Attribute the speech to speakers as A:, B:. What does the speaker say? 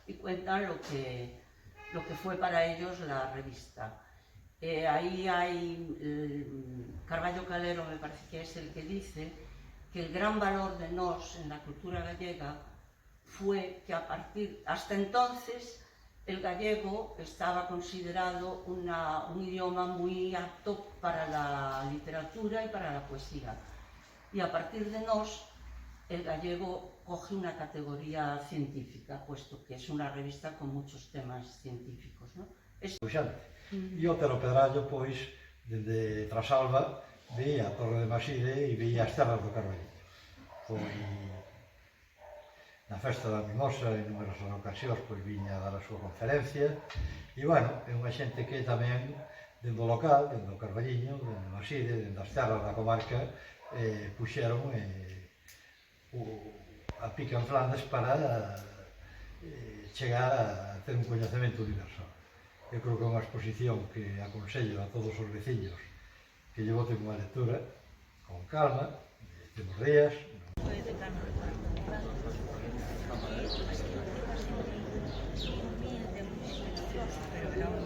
A: y cuentan lo que fue para ellos la revista. Ahí hay Carballo Calero, me parece que es el que dice que el gran valor de nós en la cultura gallega fue que hasta entonces el gallego estaba considerado un idioma muy apto para la literatura y para la poesía. Y a partir de nós, el gallego coge una categoría científica, puesto que es una revista con muchos temas científicos, ¿no?
B: E o Otero Pedrallo, pois, dende Trasalba, veía a Torre de Maside e veía as terras do Carballiño. Foi na festa da Mimosa, en numerosas ocasións, pois viña a dar a súa conferencia. E, bueno, é unha xente que tamén, dende o local, dende o Carballiño, dende Maside, dende as terras da comarca, puxeron a pica en Flandes para chegar a ter un coñecemento universal. Eu creo que é unha exposición que aconsello a todos os veciños que lle boten unha lectura con calma, temos días.
C: Humilde, muy silencioso, pero era un